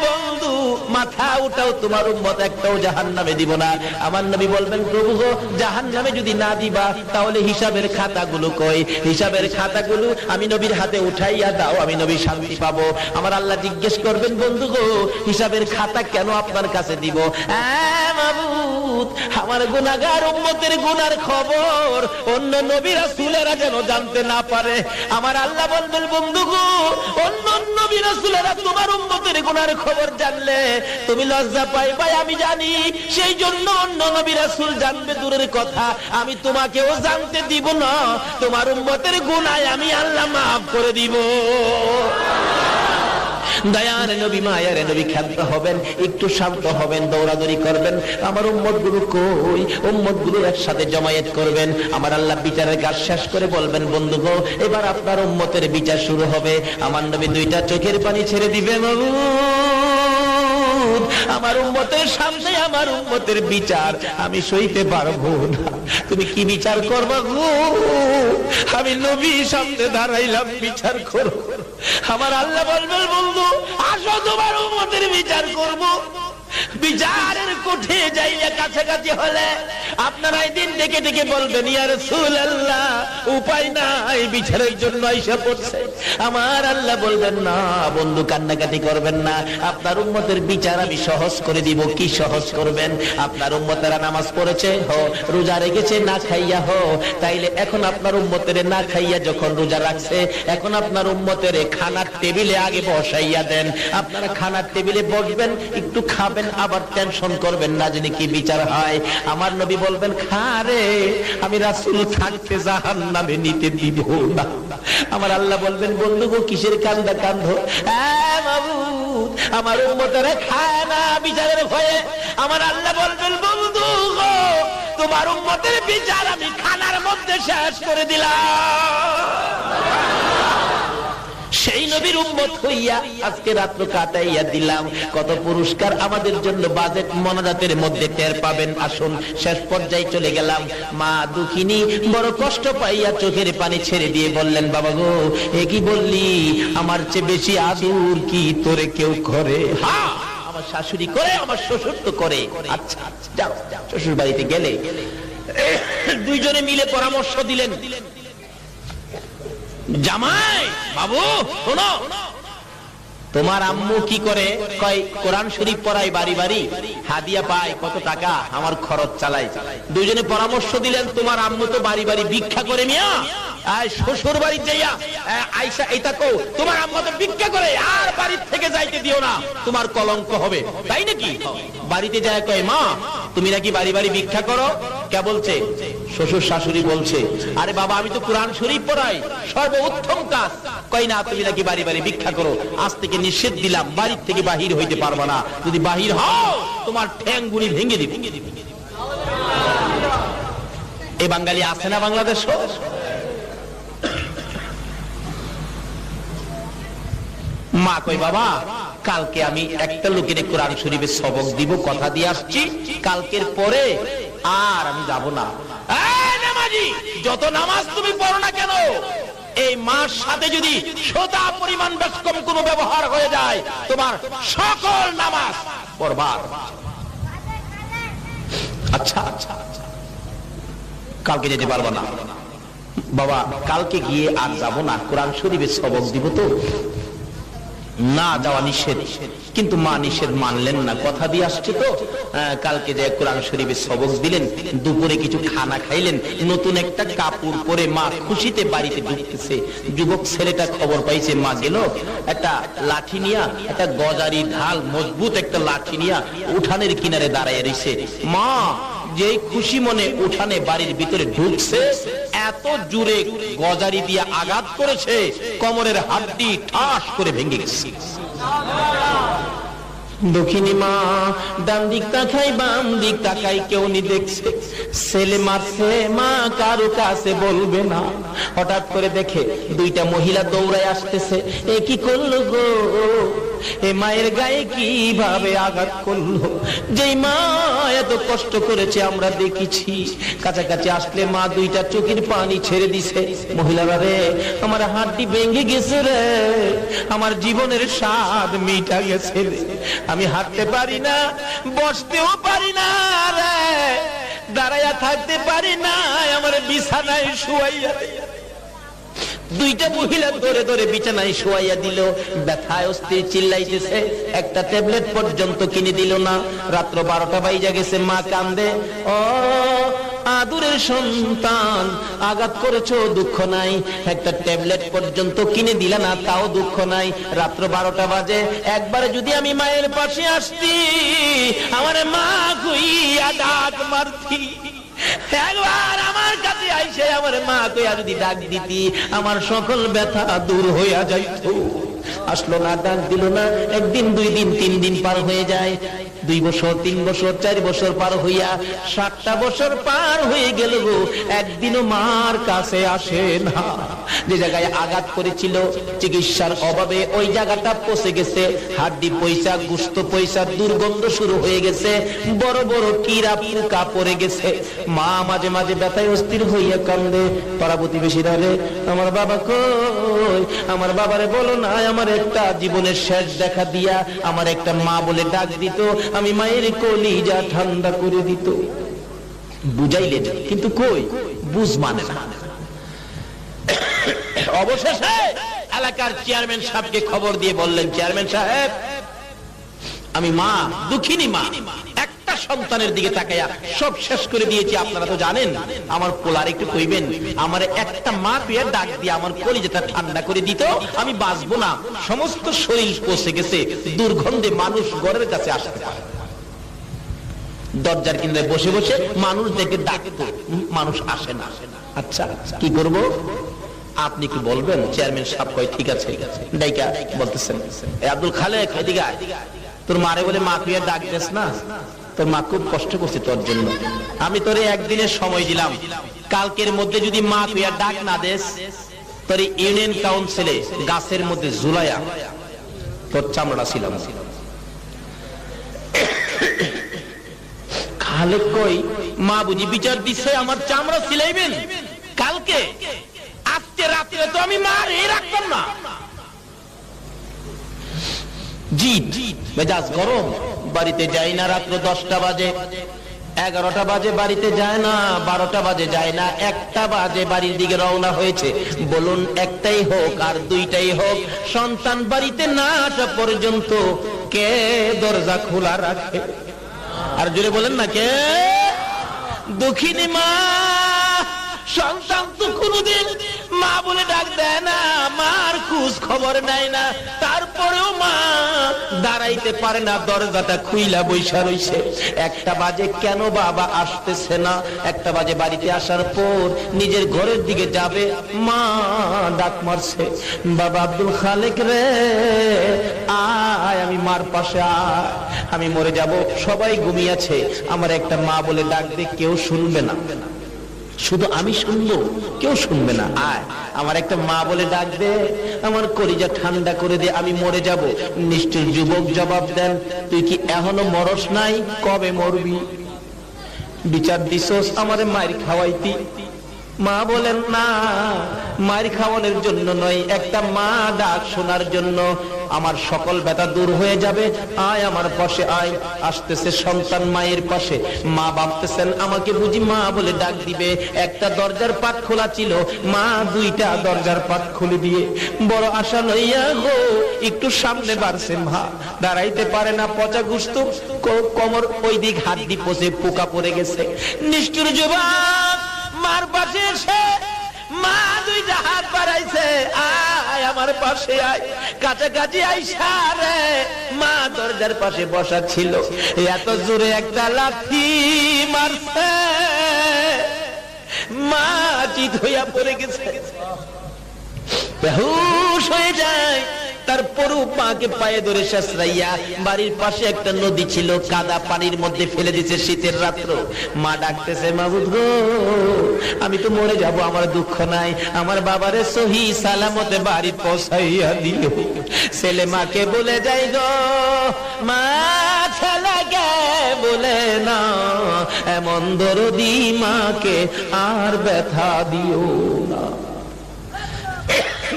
Speaker 1: বন্ধু মাথা উঠাও, তোমার উম্মত একটাও জাহান্নামে দিব না। আমার নবী বলবেন প্রভু গো, জাহান্নামে যদি না দিবা তাহলে হিসাবের খাতাগুলো কই? হিসাবের খাতাগুলো আমি নবীর হাতে উঠাইয়া দাও, আমি নবী শান্তি পাবো। আমার আল্লাহ জিজ্ঞেস করবেন বন্ধু গো, হিসাবের খাতা কেন আপনার কাছে দিব? মাবুদ, আমার গুনাহগার উম্মতের গুনার খবর অন্য নবী রাসূলেরা যেন জানতে না পারে। আমার আল্লাহ বলবেন বন্ধু গো, অন্য নবী রাসূলেরা তোমার উম্মতের গুনার খবর জানলে তুমি লজ্জা পাইবা, আমি জানি। সেই জন্য অন্য নবী রাসূল জানবে দূরের কথা, আমি তোমাকেও জানতে দিব না। তোমার উম্মতের গুনাহ আমি আল্লাহ মাফ করে দিব। দয়ার নবী, মায়ার নবী, ক্ষান্ত হবেন, একটু শান্ত হবেন, দৌড়াদৌড়ি করবেন। আমার উম্মত গুলো কই? উম্মত গুলো একসাথে জমায়েত করবেন। আমার আল্লাহ বিচারের কাজ শেষ করে বলবেন বন্ধু গো, এবার আপনার উম্মতের বিচার শুরু হবে। আমার নবী দুইটা চোখের পানি ছেড়ে দিবেন। আমার উম্মতের সামনে আমার উম্মতের বিচার আমি সইতে পারবো না। তুমি কি বিচার করবা গো? আমি নবী সামনে দাঁড়াইলাম, বিচার করো। আমার আল্লাহ বলবেন বন্ধু আসো, তোমার উম্মতের বিচার করব। বিচারের কোঠে যাইয়া কাছাকাছি হলে আপনারা একদিন ডেকে ডেকে বলবেন ইয়া রাসূলুল্লাহ, উপায় নাই, বিচারের জন্য আইসা পড়ছে। আমার আল্লাহ বলবেন না বন্ধু, কান্নাকাটি করবেন না, আপনার উম্মতের বিচার আমি সহজ করে দিব। কি সহজ করবেন? আপনার উম্মতেরা নামাজ পড়েছে হো, রোজা রেখেছে না খাইয়া হো, তাইলে এখন আপনার উম্মতের না খাইয়া যখন রোজা রাখছে, এখন আপনার উম্মতের খানার টেবিলে আগে বসাইয়া দেন। আপনারা খানার টেবিলে বসবেন, একটু খাবেন, আবার টেনশন করবেন না জানি কি বিচার হয়। আমার নবী বলবেন খারে, আমি রাসূল থাকতে জাহান্নামে নিতে দিব না। আমার আল্লাহ বলবেন বন্ধু গো, কিসের কান্দা কান্দো? মাবুদ, আমার উম্মতেরা খায় না বিচারের ভয়ে। আমার আল্লাহ বলবেন বন্ধু গো, তোমার উম্মতের বিচার আমি খানার মধ্যে শেষ করে দিলাম। সেই নবীর উম্মত হইয়া আজকে রাত্র কাটাইয়া দিলাম। কত পুরস্কার আমাদের জন্য বাজেট মোনাজাতের মধ্যে টের পাবেন। আসুন শেষ পর্যায়ে চলে গেলাম। মা দুঃখিনী বড় কষ্ট পাইয়া চোখের পানি ছেড়ে দিয়ে বললেন বাবা গো, এ কি বললি? আমার চেয়ে বেশি আদর কি তোরে কেউ করে? হ্যাঁ, আমার শাশুড়ি করে, আমার শ্বশুর তো করে। আচ্ছা যাও, শ্বশুর বাড়িতে গেলে দুইজনে মিলে পরামর্শ দিলেন। জামাই বাবু শোনো, তোমার আম্মু কি করে? কয় কোরআন শরীফ পড়ায়, বাড়ি বাড়ি হাদিয়া পায়, কত টাকা আমার খরচ চালাই। দুইজনে পরামর্শ দিলেন তোমার আম্মু তো বাড়ি বাড়ি ভিক্ষা করে মিয়া, শ্বশুর বাড়ি যাইয়া আইসা এইটা কও তোমার আম্মু তো ভিক্ষা করে, আর বাড়ির থেকে যাইতে দিও না, তোমার কলঙ্ক হবে। তাই নাকি? বাড়িতে যায় কয় মা তুমি নাকি বাড়ি বাড়ি ভিক্ষা করো। কে বলছে? শ্বশুর শাশুড়ি বলছে আরে বাবা আমি তো কোরআন শরীফ পড়াই, সর্বোত্তম কাজ। কই না তুমি নাকি বাড়ি বাড়ি ভিক্ষা করো, আজ থেকে নিষেধ দিলাম, বাড়ির থেকে বাহির হইতে পারবা না। যদি বাহির হও তোমার ঠ্যাং গুলি ভেঙে দিব। এই বাঙালি আছে না বাংলাদেশ? মা কই বাবা কালকে আমি একটা লোকের কোরআন শরীফের সবক দিব, কথা দিয়ে আসছি, কালকের পরে আর আমি যাব না। নামাজি যত নামাজ তুমি পড়ো না কেন, এই মার সাথে যদি সোদা পরিমাণ বেশকম কোনো ব্যবহার হয়ে যায় তোমার সকল নামাজ বরবাদ। আচ্ছা আচ্ছা কালকে যেতে পারবো না বাবা, কালকে গিয়ে আর যাব না, কোরআন শরীফের সবক দিব তো। না যাওয়া নিষেধ, কিন্তু মা নিষেধ মানলেন না, কথা দিয়ে আসছে তো। কালকে যে কোরআন শরীফের সবক দিলেন, দুপুরে কিছু খানা খাইলেন, নতুন একটা কাপড় পরে মা খুশিতে বাড়িতে ঢুকতেছে। যুবক ছেলেটা খবর পাইছে মা গেল, একটা লাঠি নিয়া, একটা গজারি ঢাল মজবুত একটা লাঠি নিয়া উঠানের কিনারে দাঁড়ায় রইছে। মা যে খুশি মনে উঠানে বাড়ির ভিতরে ঢুকছে, এত জোরে গজারি দিয়ে আঘাত করেছে কোমরের হাড্ডি ঠাস করে ভেঙে গেছে। দুঃখিনী মা ডান দিক তাকাই বাম দিক তাকাই, কেউ নি দেখছে, ছেলে মারছে, মা কারো কাছে বলবে না। হঠাৎ করে দেখে দুইটা মহিলা দৌড়ায় আসতেছে। এ কি করলো গো, এ মায়ের গায়ে কিভাবে আঘাত করলো? যেই মা এত কষ্ট করেছে আমরা দেখেছি। কাছাকাছি আসলে মা দুইটা চোখের পানি ছেড়ে দিছে। মহিলারা রে, আমার হাড্ডি ভেঙে গেছে রে, আমার জীবনের স্বাদ মিটা গেছে রে, আমি হাঁটতে পারি না, বসতেও পারি না রে, দাঁড়াইয়া থাকতে পারি না, আমার বিছানায় শুয়াইয়া। দুইটা মহিলা ধরে ধরে বিছানায় শুয়াইয়া দিল। ব্যথায় অস্থির চিল্লাইতেছে, একটা ট্যাবলেট পর্যন্ত কিনে দিল না। রাত্র 12টা বাইজা গেছে, মা কান্দে। ও আদরের সন্তান, আঘাত করেছো দুঃখ নাই, একটা ট্যাবলেট পর্যন্ত কিনে দিলা না, তাও দুঃখ নাই। রাত্র 12টা বাজে, একবারে যদি আমি মায়ের পাশে আসতি, আমার মা কইয়া ডাক মারতি, একবার আমার কাছে আইসে আমার মা কইয়া যদি ডাক দিতি, আমার সকল ব্যথা দূর হইয়া যাইত। আসলো না, ডাক দিল না। একদিন, 2 দিন, 3 দিন পার হয়ে যায়। 2 বছর, 3 বছর, 4 বছর পার হইয়া 7টা বছর পার হয়ে গেল গো, একদিনও মার কাছে আসে না। যে জায়গায় আঘাত করেছিল, চিকিৎসার অভাবে ওই জায়গাটা পচে গেছে, হাড্ডি পয়সা, গুস্ত পয়সা, দুর্গন্ধ শুরু হয়ে গেছে, বড় বড় কিরা পোকা পড়ে গেছে। মা মাঝে মাঝে ব্যথায় অস্থির হইয়া কান্দে। পাড়া প্রতিবেশীরা রে, আমার বাবা কই, আমার বাবারে বলো না, আমার একটা জীবনের শেষ দেখা দিয়া আমার একটা মা বলে ডাক দিত, আমি মায়ের কলিজা ঠান্ডা করে দিত। বুঝাইলেন, কিন্তু কই বুঝ মানে না। অবশেষে এলাকার চেয়ারম্যান সাহেবকে খবর দিয়ে বললেন, চেয়ারম্যান সাহেব, আমি মা, দুঃখিনী মা, একটা সন্তানের দিকে তাকাইয়া সব শেষ করে দিয়েছি। আপনারা তো জানেন, আমার পোলার একটু কইবেন, আমার একটা মা পেয়ে ডাক দিয়ে আমার কলিজাটা ঠান্ডা করে দিত, আমি বাঁচবো না। সমস্ত শরীর পচে গেছে, দুর্গন্ধে মানুষ ঘরের কাছে আসতে পারে। দরজার কিনারে বসে বসে মানুষ দেখে ডাকতো, মানুষ আসে না। আচ্ছা কি করব, আপনি কি বলবেন? চেয়ারম্যান সাহেব কয় ঠিক আছে। ডাইকা বলতেছেন, এ আব্দুল খালেক, এদিকে আয়, তোর মারে বলে মা তুই ডাক দিস না, তোর মা খুব কষ্ট করছে তোর জন্য, আমি তোরে একদিনের সময় দিলাম, কালকের মধ্যে যদি মা তুই ডাক না দেস, তোর ইউনিয়ন কাউন্সিলে গাছের মধ্যে ঝুলাইয়া তোর চামড়া ছিলাম। খালেক কই, মা বুঝি বিচার দিচ্ছে আমার চামড়া ছিলাইবেন কালকে? আজকে রাত্রে তো আমি মারে রাখতাম না। জি মেজাজ গরম, বাড়িতে যাই না। রাত্র 10টা বাজে, 11টা বাজে বাড়িতে যায় না, 12টা বাজে যায় না, 1টা বাজে বাড়ির দিকে রওনা হয়েছে। বলুন, একটাই হোক আর দুইটাই হোক, সন্তান বাড়িতে না আসা পর্যন্ত কে দরজা খোলা রাখে? আর জোরে বলেন না, কে? দুঃখিনী মা। সন্তান তো কোনদিন মা বলে ডাক দেয় না, মার খোঁজ খবর নেয় না, তারপরেও মা দাঁড়াইতে পারে না, দরজাটা খুইলা বৈশা রইছে। 1টা বাজে, কেন বাবা আসতেছে না? 1টা বাজে বাড়িতে আসার পর নিজের ঘরের দিকে যাবে, মা ডাক মারছে, বাবা আব্দুল খালেক রে, আয়, আমি মার পাশে আয়, আমি মরে যাব, সবাই ঘুমিয়েছে, আমার একটা মা বলে ডাক দে, কেউ শুনবে না, শুধু আমি শুনবো, কেউ শুনবে না, আয়, আমার একটা মা বলে ডাক দে, আমার কলিজা ঠান্ডা করে দে, আমি মরে যাব। নিষ্ঠুর যুবক জবাব দেন, তুই কি এখনো মরস নাই? কবে মরবি? বিচার দিছস আমারে মায়ের খাওয়াইতি? মা বলেন, না, মায়ের খাওয়ানোর জন্য নয়, একটা মা ডাক শোনার জন্য। আমার সকল ব্যথা দূর হয়ে যাবে, আয় আমার পাশে আয়। আসতেছে সন্তান মায়ের পাশে, মা ভাবতেছেন আমাকে বুঝি মা বলে ডাক দিবে। একটা দরজার পাট খোলা ছিল, মা 2টা দরজার পাট খুলে দিয়ে বড় আশা লইয়া গো একটু সামনে বাড়ছে। মা দাঁড়াইতে পারে না, পচা গুস্ত, কোমর ওই দিক হাড্ডি পচে পোকা পড়ে গেছে। নিষ্ঠুর যুবক মার পাশে এসে মা 2টা হাত বাড়াইছে, আয় আমার পাশে আয়। কাছাকাছি আইসা রে, মা দরজার পাশে বসা ছিল, এত জোরে একটা লাথি মারছে, মা চিত হইয়া পড়ে গেছে, বেহুশ হয়ে যায়। তারপরও মাকে পায়ে ধরে শেষরাইয়া বাড়ির পাশে একটা নদী ছিল, কাদা পানির মধ্যে ফেলে দিয়েছে শীতের রাত্র। মা ডাকতেছে, মাবুদ গো, আমি তো মরে যাব, আমার দুঃখ নাই, আমার বাবারে সহি সালামতে বাড়ি পৌঁছাইয়া দিও। ছেলে মাকে বলে যাই গো, মা ছেলেকে বলে না, এমন দরদি মাকে আর ব্যথা দিও না।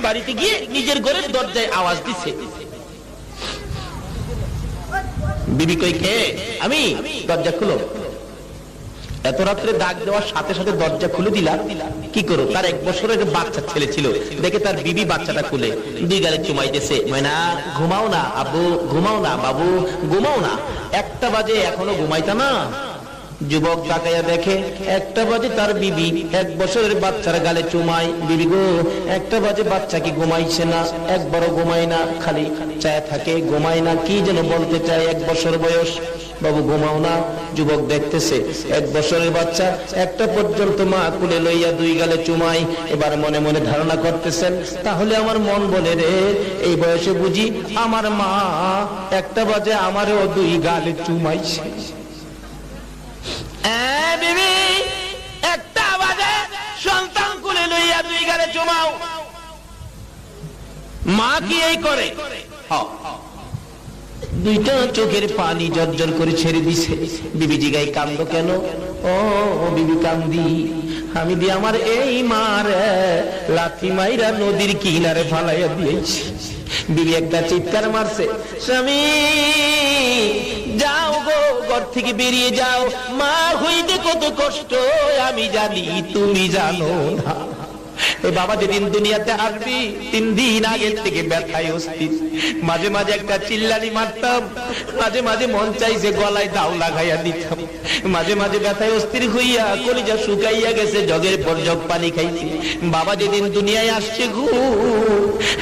Speaker 1: বাড়িতে গিয়ে নিজের ঘরের দরজায় আওয়াজ দিছে। বিবি কই, কে? আমি। দরজা খুলো। এত রাত্রে ডাক দেওয়ার সাথে সাথে দরজা খুলে দিলা, কি করো? তার 1 বছরের বাচ্চা ছেলে ছিল, দেখে তার বিবি বাচ্চাটা খুলে 2 গালে চুমাইতেছে। ময়না, ঘুমাও না আব্বু, ঘুমাও না বাবু, ঘুমাও না, 1টা বাজে এখনো ঘুমাইতা না? যুবক তাকাইয়া দেখে 1টা বাজে, তার বিবি 1 বছরের বাচ্চার গালে চুমাই। বিবি গো, 1টা বাজে বাচ্চা কি ঘুমাইছে না? একবারও ঘুমায় না, খালি চায় থাকে, ঘুমায় না, কি যেন বলতে চায়। 1 বছর বয়স, বাবু ঘুমাও না। যুবক দেখতেছে 1 বছরের বাচ্চা 1টা পর্যন্ত মা কুলে লইয়া 2 গালে চুমাই। এবার মনে মনে ধারণা করতেছেন, তাহলে আমার মন বলে রে, এই বয়সে বুঝি আমার মা 1টা বাজে আমারও 2 গালে চুমাইছে। বিবি 1টা বাজে সন্তান কুলে লইয়া 2 গালে চুমাও, মা কি এই করে? 2টা চোখের পানি জর্জর করে ছেড়ে দিছে। বিবি জিগাই, কান্দো কেন? ও বিবি, কান্দি আমি দি আমার এই মার লাথি মাইরা নদীর কিনারে ফালাইয়া দিয়েছি। বিবি একটা চিৎকার মারছে, স্বামী যাও গো, ঘর থেকে বেরিয়ে যাও, মা হইতে কত কষ্ট আমি জানি, তুমি জানো না। বাবা যেদিন দুনিয়াতে আসবি 3 দিন আগের থেকে ব্যথায় অস্থির, মাঝে মাঝে একটা চিল্লানি মারতাম, মাঝে মাঝে মন চাইছে গলায় দাও লাগাইয়া দিতাম, মাঝে মাঝে ব্যথায় অস্থির হইয়া কলিজা শুকাইয়া গেছে, জগের পর জগ পানি খাইছি। বাবা যেদিন দুনিয়ায় আসছে গো,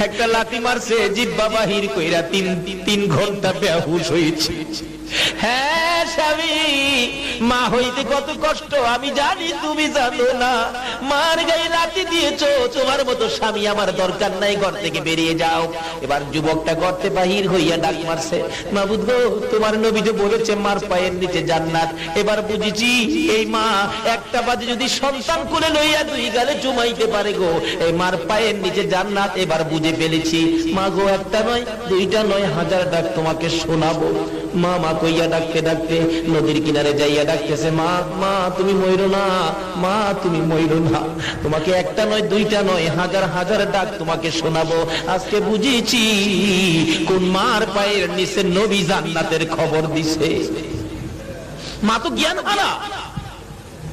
Speaker 1: একটা লাঠি মারছে, জিহ্বা বাহির কইরা 3 ঘন্টা বেহুশ হয়েছে। হ্যাঁ স্বামী, মা হইতে কত কষ্ট আমি জানি, তুমি জানো না। মার গায়ে লাথি দিয়েছো, তোমার মতো স্বামী আমার দরকার নাই, ঘর থেকে বেরিয়ে যাও। এবার যুবকটা গর্তে বাহির হইয়া ডাক মারছে, মাবুদ গো, তোমার নবী যে বলেছে মার পায়ের নিচে জান্নাত। এবার বুঝেছি, এই মা 1টা বাজে যদি সন্তান কোলে লইয়া 2 গালে চুমাইতে পারে গো, এই মার পায়ের নিচে জান্নাত। এবার বুঝে ফেলেছি, মা গো, 1টা নয়, 2টা নয়, 1000 ডাক তোমাকে শোনাবো। মা মা কইয়া ডাকতে ডাকতে নদীর কিনারে যাইয়া ডাকতেছে, মা মা তুমি মইরো না, মা তুমি মইরো না, তোমাকে 1টা নয়, 2টা নয়, 1000 ডাক তোমাকে শোনাবো। আজকে বুঝেছি কোন মার পায়ের নিচে নবী জান্নাতের খবর দিছে। মা তো জ্ঞান হারা,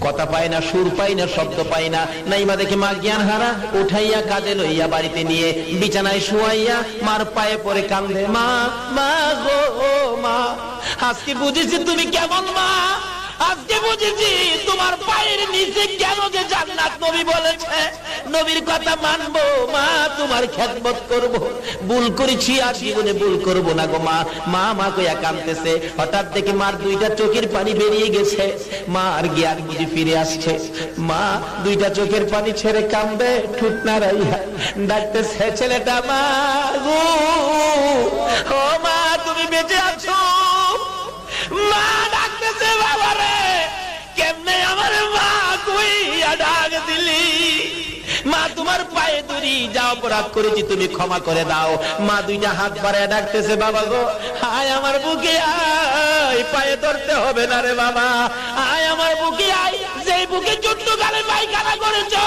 Speaker 1: কথা পায় না, সুর পায় না, শব্দ পায় না। নাইমা দেখে মা জ্ঞান হারা, উঠাইয়া কাঁধে লইয়া বাড়িতে নিয়ে বিছানায় শুয়াইয়া মার পায়ে পড়ে কান্দে, মা মা গো মা, আজকে বুঝেছি তুমি কেমন মা, আজকে বুঝেছি তোমার পায়ের নিচে কেন যে জান্নাত নবী বলেছে। নবীর কথা মানবো মা, তোমার খেদমত করব, ভুল করেছি আর জীবনে ভুল করব না গো মা। মা মা কইয়া কাঁদতেছে। হঠাৎ দেখে মার 2টা চোখের পানি বেরিয়ে গেছে, মা আর জ্ঞান বুঝি ফিরে আসছে। মা 2টা চোখের পানি ছেড়ে কান্দে, ঠুট নাড়াইয়া ডাকতেছে, ছেলেটা মা গো, ও মা তুমি বেঁচে আছো? মা ডাকতেছে, বাবা রে, কেমনে আমার মা কইয়া ডাক দিলি? মা তোমার পায়ে ধরি, যা অপরাধ করেছি তুমি ক্ষমা করে দাও। মা 2টা হাত বাড়ায় ডাকতেছে, বাবা গো, আয় আমার বুকে আয়, পায়ে ধরতে হবে না রে বাবা, আয় আমার বুকে আয়। যেই বুকে ছোট্ট গালে পায়খানা করেছো,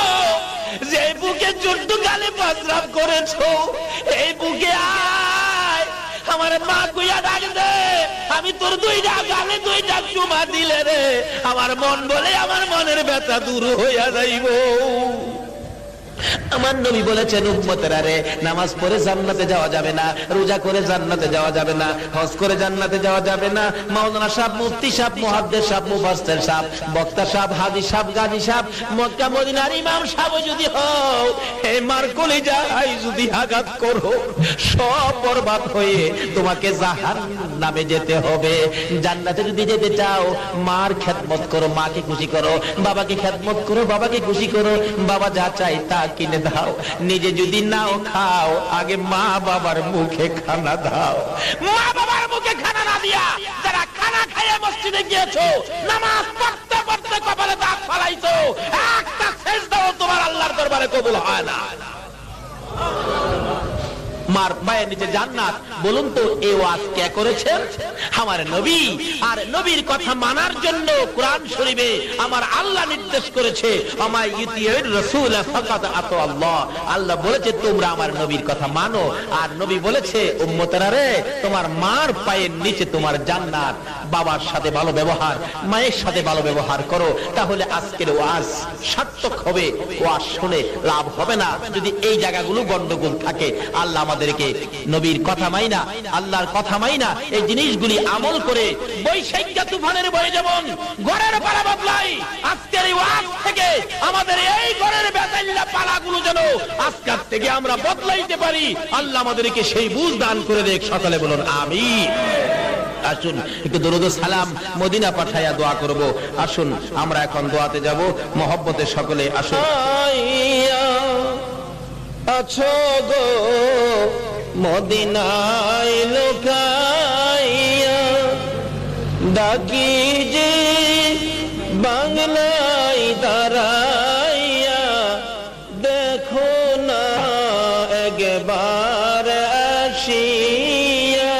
Speaker 1: যেই বুকে ছোট্ট গালে প্রস্রাব করেছো, এই বুকে আয়, আমার মা কইয়া ডাক দে। আমি তোর 2টা গালে 2টা চুমা দিলে রে, আমার মন বলে আমার মনের ব্যথা দূর হইয়া যাইব। আমার নবী বলেছেন, উম্মতেরা রে, নামাজ পড়ে জান্নাতে যাওয়া যাবে না, রোজা করে জান্নাতে যাওয়া যাবে না, হজ করে জান্নাতে যাওয়া যাবে না। মাওলানা সাহেব, মুফতি সাহেব, মুহাদ্দিস সাহেব, মুফাসসির সাহেব, বক্তা সাহেব, হাদিস সাহেব, গাজী সাহেব, মক্কা মদিনার ইমাম সাহেব যদি হও, এই মার কলিজায় যদি আঘাত করো, সব বরবাদ হয়ে তোমাকে জাহান্নামে যেতে হবে। জান্নাতে যদি যেতে চাও, মার খেদমত করো, মাকে খুশি করো, বাবাকে খেদমত করো, বাবাকে খুশি করো। বাবা যা চাই তা কিনে দাও, নিজে যদি নাও খাও আগে মা বাবার মুখে খানা দাও। মা বাবার মুখে খানা না দিয়া যারা খানা খাইয়ে মসজিদে গিয়েছো, নামাজ পড়তে পড়তে কপালে দাগ ফালাইছো, একটা সেজদাও তোমার আল্লাহর দরবারে কবুল হয় না। মার পায়ের নিচে জান্নাত। বলুন তো এই ওয়াজ কে করেছেন? আমার নবী। আর নবীর কথা মানার জন্য কোরআন শরীফে আমার আল্লাহ নির্দেশ করেছে, আমা ইউতিউর রাসূল ফাকাত আতা আল্লাহ। আল্লাহ বলেছে তোমরা আমার নবীর কথা মানো। আর নবী বলেছে উম্মতেরা রে, তোমার মার পায়ের নিচে তোমার জান্নাত। বাবার সাথে ভালো ব্যবহার, মায়ের সাথে ভালো ব্যবহার করো, তাহলে আজকের ওয়াজ সার্থক হবে। ওয়াজ শুনে লাভ হবে না যদি এই জায়গাগুলো গন্ডগোল থাকে। আল্লাহ আমাদেরকে নবীর কথা মাইনা, আল্লাহর কথা মাইনা এই জিনিসগুলি আমল করে বৈশাখী তুফানের বয়ে যেমন ঘরের পালা বদলাই, আজকের এই ওয়াজ থেকে আমাদের এই ঘরের বেতাইল্লা পালাগুলো যেন আজকের থেকে আমরা বদলাইতে পারি। আল্লাহ আমাদেরকে সেই বুঝ দান করে দেখ। সকালে বলুন আমিন। আসুন একটু দরুদ ও সালাম মদিনা পাঠাইয়া দোয়া করব। আসুন আমরা এখন দোয়াতে যাব মহব্বতে সকলে। আসুন। আছো গো মদিনায় লোকাইয়া, ডাকি যে বাংলায় দাঁড়াইয়া, দেখো না একবার আসিয়া।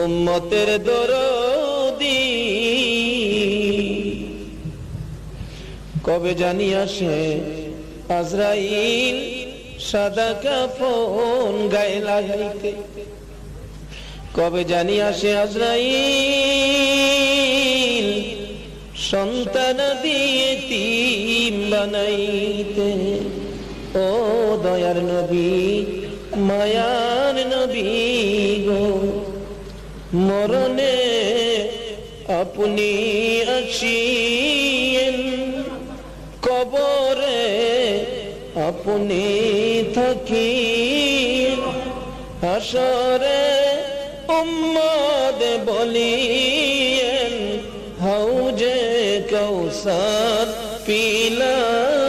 Speaker 1: উম্মতের দরদি কবে জানি আসে আজরাইল সাদা কাফন গায়ে লাগাইতে, কবে জানি আসে আজরাইল সন্তান দিয়ে তিম বানাইতে। ও দয়ার নবী, মায়ার নবী গো, মরণে আপনি আসিয়েন, কবরে আপনি থাকিন, হাসরে উম্মত বলিয়েন, হাউজে কৌসার পিলায়েন।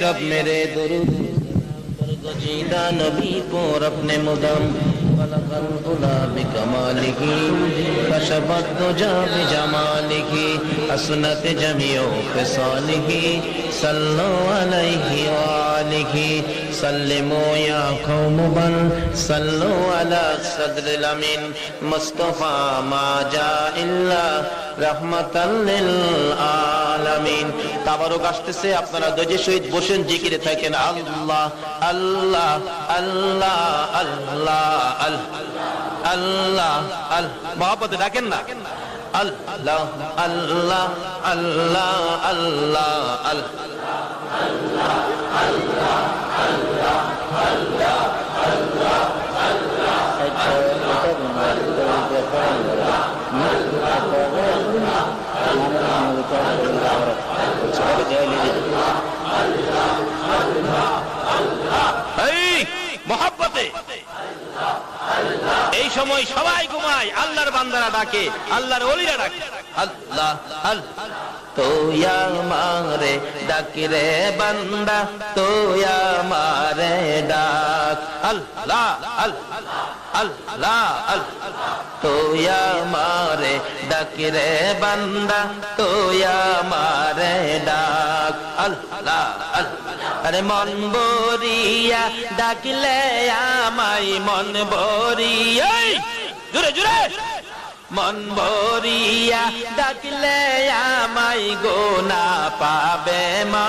Speaker 1: रब मेरे दुरूद गजीदा नबी को अपने मुदम खलकल उला बिकमालिही कशफत दुजा बिजमालिही हसनत जमीओ फिसालिही सल्लु अलैहि वालिही सल्लिमू या कौम बल सल्लु अला सदरिल अमीन मुस्तफा मा जा इल्ला रहमताल लिल आलामीन। তাবারক আসতেছে, আপনারা ধৈর্যের সহিত বসেন, জিকিরে থাকেন আল্লাহ আল্লাহ আল্লাহ আল্লাহ আল্লাহ আল্লাহ। মহব্বতে ডাকেন না আল্লাহ আল্লাহ আল্লাহ আল্লাহ মহব্বতে এই সময় সবাই ঘুমায়, আল্লাহর বান্দারা ডাকে, আল্লাহর ওলিরা ডাকে। আল্লাহ আল্লাহ তোয়া মারে ডাকি রে বান্দা, তোয়া মারে ডাক। আল্লাহ আল্লাহ আল্লাহ আল্লাহ তোয়া মারে ডাকি রে বান্দা, তোয়া মারে ডাক। আল্লাহ আল্লাহ আরে মন বরিয়া ডাকিলে আমায়, মন বরিয়া জোরে জোরে, মন বরিয়া ডাকলে আমায় গো না পাবে মা।